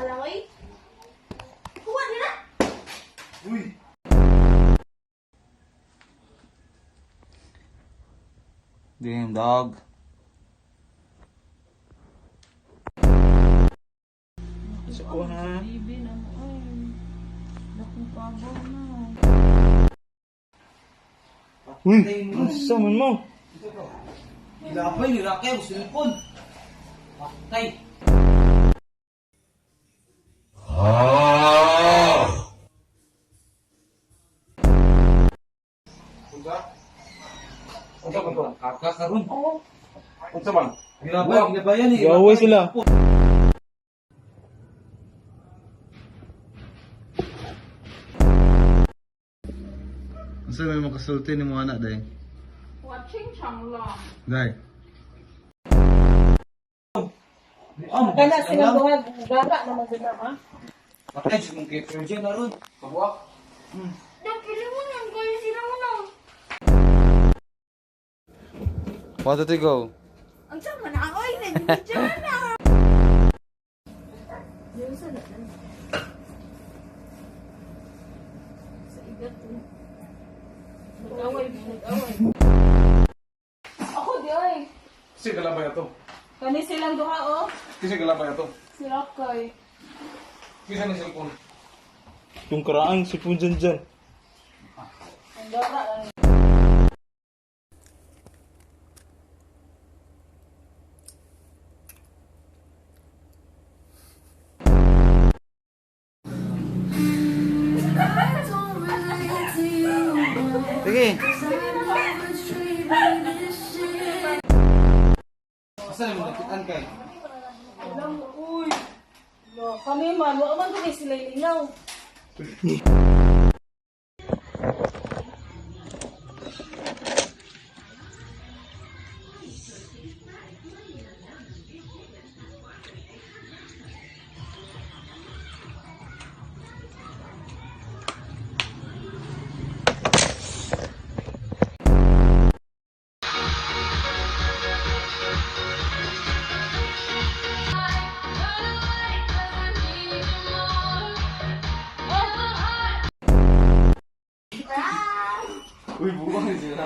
lang, oy. Kuha nila. Uy! Damn, dog. Sa ko ha? Bibi na mo ay. Nakong pabaw na. Uy! Ang saman mo? Ilapay ni Raquel, cellphone. Patay. Unsa man to? Kakakaroon. Unsa man? Ginabayan eh. Gaway sila. Unsa may makasulti ni mo anak day? Watching chang lang. Day. Kana sila buhag gaba naman gud ha. Patay si mong kipro dyan na ron. Kabuak. Dok, pili mo nang kayo sila mo nang. 1, 2, 3, go. Ang sama na, oy. Nag-video na. Yung sa natin. Sa igat ko. Nag-away. Ako di, oy. Kasi galabay ato. Kani silang duha oh. Kasi galabay ato. Si Rokoy. Kisa ni cellphone. Yung karaang cellphone dyan. Ang dara lang. Sige. Asa na mo nakitaan kay? Alam mo, uy. No, kami man, wa man kami sila lingaw. Uy, buwang ni sila.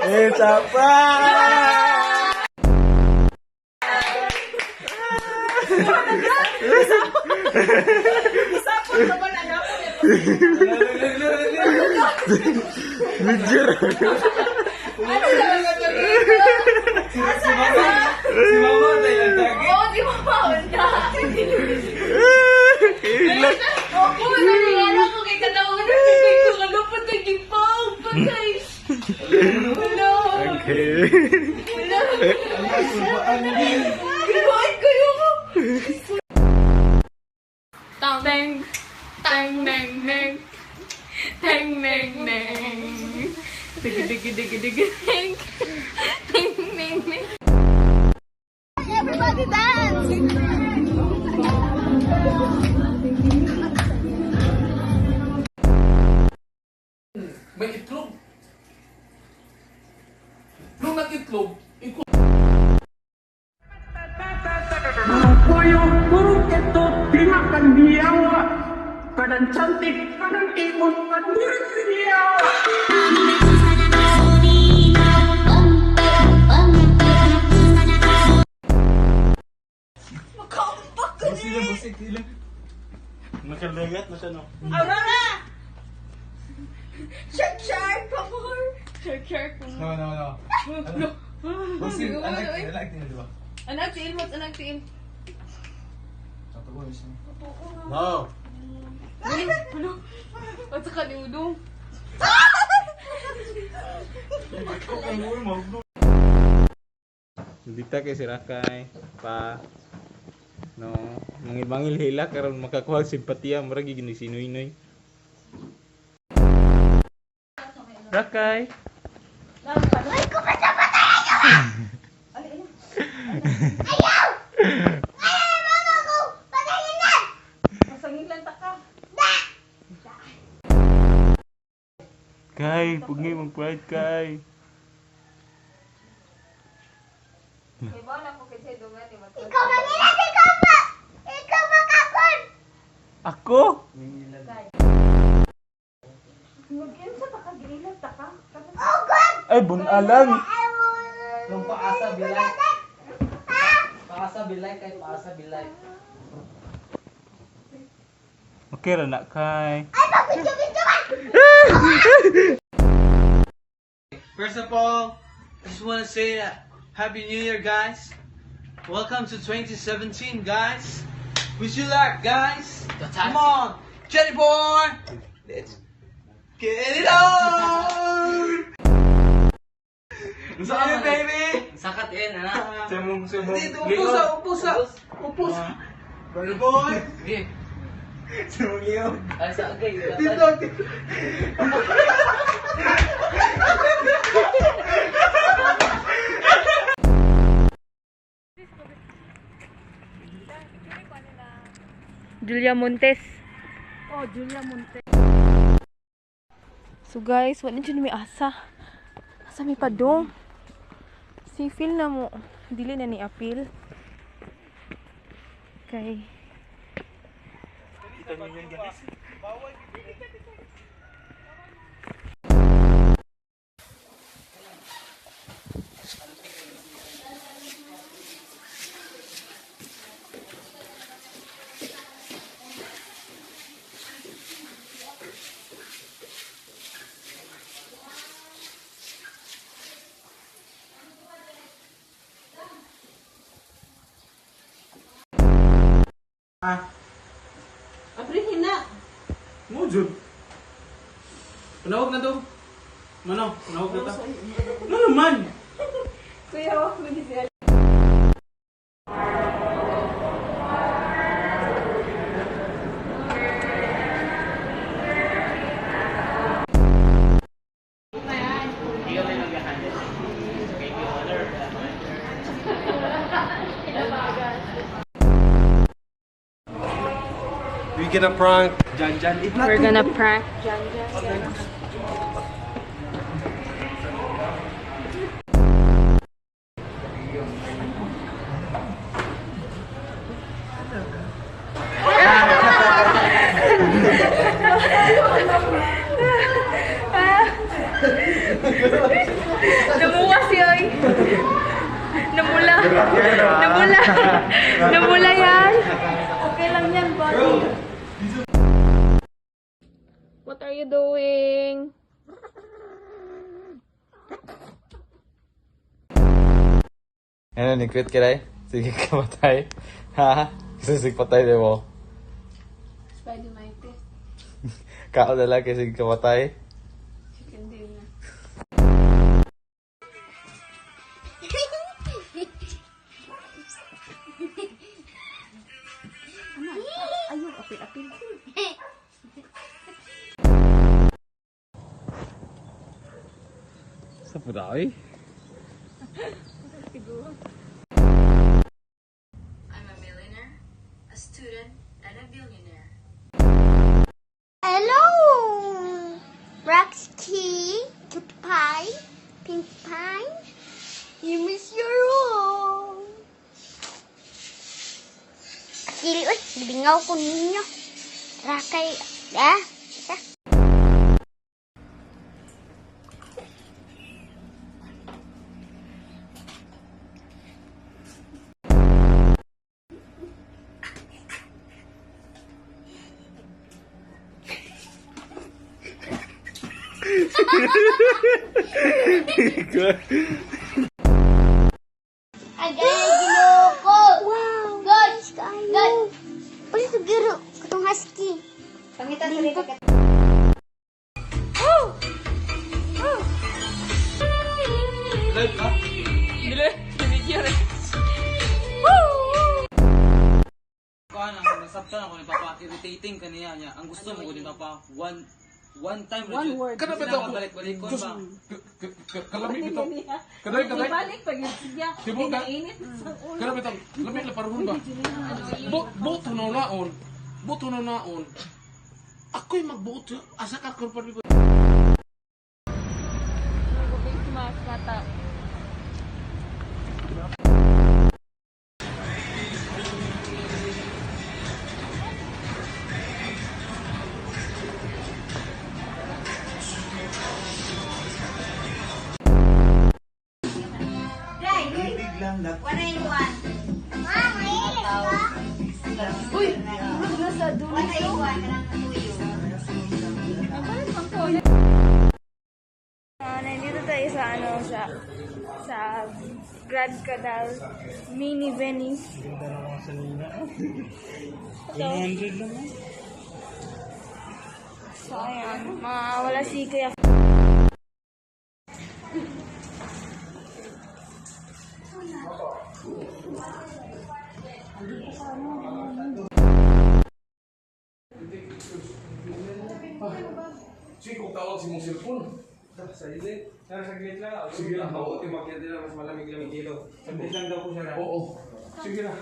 Eh, siapa? Bujur. Si Mama tayo lang tagi. Oo, di mo ba? Ilag. Ako, nangyayala ko kay kataunan. Kay ko kalupad kay Gipang. Patay. Wala. Okay. Wala. Ginawain kayo ko. Tang, tang, tang, tang, tang. Tang, tang, tang. Digi, digi, digi, digi, tang. Tang, tang, tang. Everybody dance! May itlog. Nung nag-itlog, ikaw. Koyo buruk itu dimakan biawa. Badan cantik, badan imut, badan biawa. Makampak ka Sila busik sila. Nakalagat na siya no. Aurora! Shark, shark, pamor! Shark, shark, No. Busik, anak din di ba? Anak tiil mo, anak tiil. Satu ko isa. No. Ano? At sa kaniudong. Dita kay si Rakay pa no mangil-mangil hila karon makakuha simpatiya murag gini sinoy-noy. Rakay. Ay, kupit na patay! Ayaw! Ayaw, mama ko! Patayin na! Masangin lang ta ka. Kay, pugi mag-pride kay. Ikaw mangilan, ikaw pa! Ikaw makakon! Ako? Oh God! Ay, bunalan. Yung paasa bilay. Paasa bilay kay paasa bilay. Okay ra na kay. Ay, pagpinto-pinto ka! First of all, I just want to say Happy New Year, guys. Welcome to 2017, guys. Wish you luck, guys. Come on, Jenny boy. Let's get it on. Sa'yo, baby. Sakat in, ana. Sumong. Dito, upusa. Jenny boy. Okay. Sumong iyo. Ay, sa agay. Dito. Julia Montes. Oh, Julia Monte. So guys, wala dyan may asa. Asa may padong. Si Phil na mo. Dili na ni apil. Okay. Abrihin na. Mo jud. Panawag na to. Mano, panawag na ta. Ano naman? Kuya, wag mo ni siya. We gonna prank Jan. If not, We're gonna prank Jan. Namuwa siya. Namula. Namula yan. Okay lang yan, buddy. What are you doing? Ano, ni-quit ka rin? Sige ka patay. Ha? Kasi sige patay din mo. Spider-Mite. Kao na lang kasi sige ka patay. Chicken dinner. Ayun, apil-apil. Sa puday. I'm a millionaire, a student, and a billionaire. Hello! Roxy, Cute Pie, Pink Pie, you miss your room. Dili, uy, bingaw ko ninyo. Rakay, isa. Agay, ginoko! Wow! God! God! Pwede ito giro. Katong husky. Pangitan sa rito. Live ka? Dili, video rin. Kuan ang nasabtan ako ni Papa irritating kaniya niya. Ang gusto mo ko ni Papa one time One word. Kana ba ito? balik ko ba? Kalami bitaw. Kanay. Ibalik pag siya. Tibo ka? Init sa ulo. Kana bitaw. Lamig la parun ba? Boto na naon. Boto na naon. Ako'y magboto. Asa ka korporatibo. Uy! Nasa dulo ito. Nandito tayo sa sa Grand Canal Mini Venice. Ganda naman sa Nina. So, 100 naman. so ayan, mawala si Kuya. Sige, kung tawag si mong cellphone. Saglit lang. Sige lang, Mabuti makiat nila mas malamig-lamig dito. Saglit lang daw po siya na. Oo. Sige na.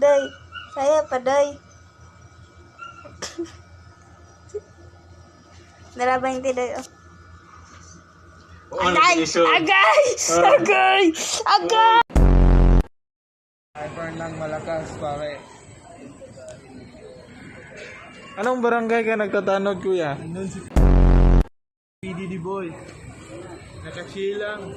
Day, saya pa day. Darabang day. Agay! Agay! Agay! Agay! Hyper ng malakas, pare. Anong barangay ka nagtatanod, kuya? Nandun si PDD boy. Nakasilang.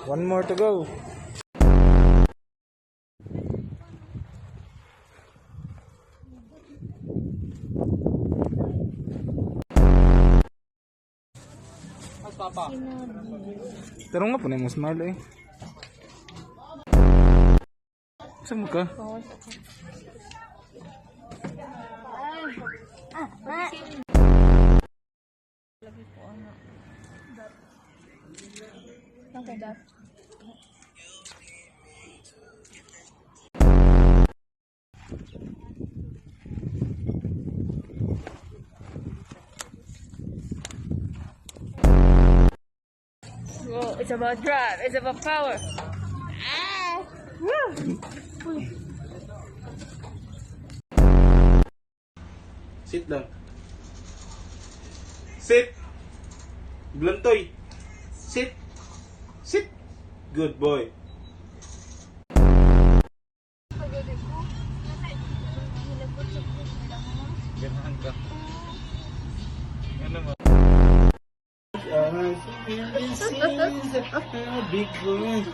One more to go. Pero nga po na mo smile eh. Saan mo ka? Oh, it's about drive. It's about power. Sit lang. Sit. Blantoy. Sit. Sit. Good boy. Ganahan ka. Ano mo? Big boy.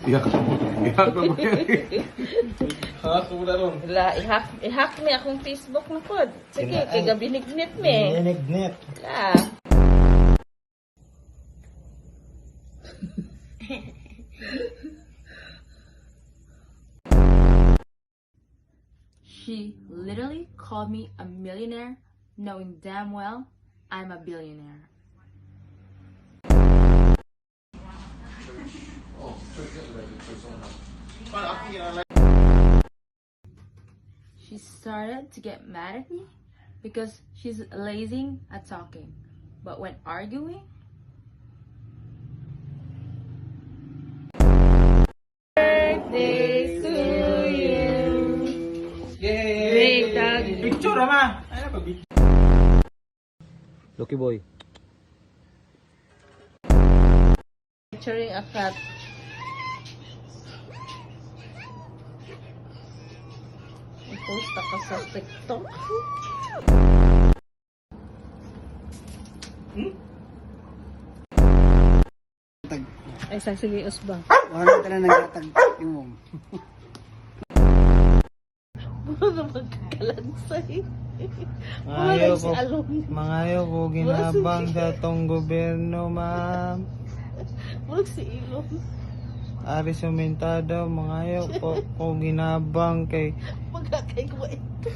Iyak. Iyak na ba yan? Hato mo na ron. Wala, i-hack mi akong Facebook na pod. Sige, kay gabi nignit mi. Nignit. Wala. She literally called me a millionaire, knowing damn well I'm a billionaire. She started to get mad at me because she's lazy at talking. But when arguing, Birthday to you. Yay! Picture ama. Ano ba picture? Lucky boy. Picturing a cat. I-post ako sa TikTok. Ay, sige, usbang. Wala ka na nagtatag yung Wala magkakalansay. Mangayo ko, mangayo ko ginabang sa tong gobyerno, ma'am. Huwag si Ilong. Ari sumentado, mangayo ko ginabang kay Magkakay ko ito.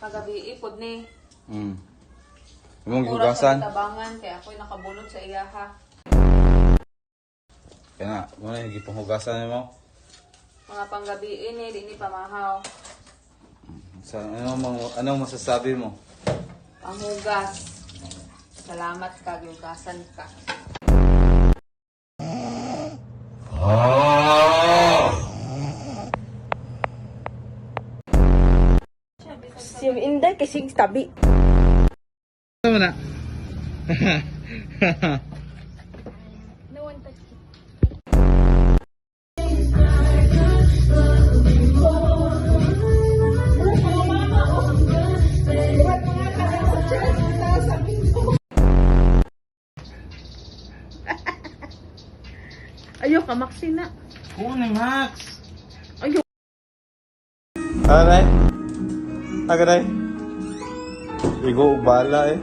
Pagabi ipod ni. Imong Oras sa gihugasan. tabangan kaya ako'y nakabunot sa iyaha. Kaya na, muna yung gipanghugasan mo. Mga panggabi ini, di pamahaw. Sa, anong masasabi mo? Panghugas. Salamat ka, hugasan ka. Si Inday kasi tabi. Ano na? No one touched it. Ayaw ka, Maxina. Oo ni Max. Aray? Agaray? Igo bala eh.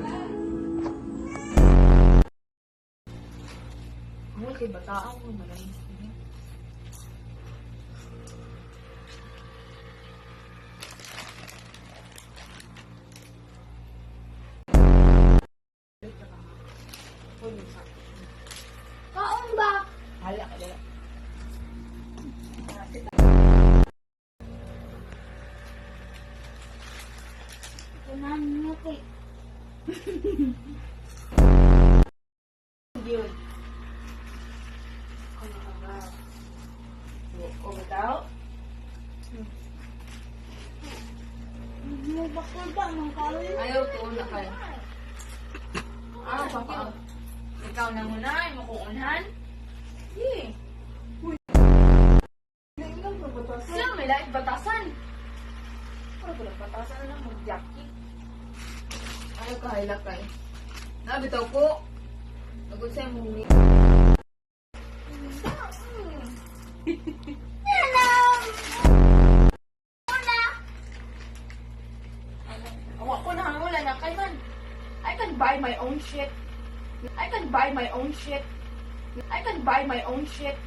Ano kay bataan mo maraming. Kaon ba? Hala ka dala. Kunan mo kay. Yun. O bitaw? Mo bakul ba man kaon? Ayaw tuon na kayo. Bakit? Ikaw na muna, ay makuunhan? Hindi. Siya, may lahat batasan. Ano ba lang batasan na lang mag-jacket? Ayaw ka hilak kayo. Nabitaw ko. Nagod sa'yo mong Awa ko na hangula na kay man. I can buy my own shit. I can buy my own shit. I can buy my own shit.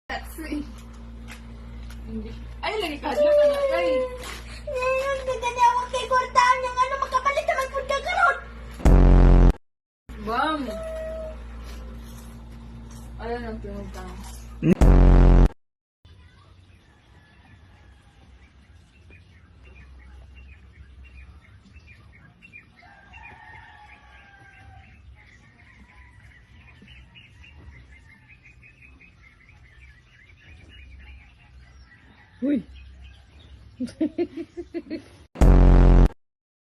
That's it. Ay, lagi ka dyan ka na kay. Ngayon, nagdadawag kay Gortaan yung ano, magkapalit naman po ka karon. Bam! Ayan ang pinunta. Uy.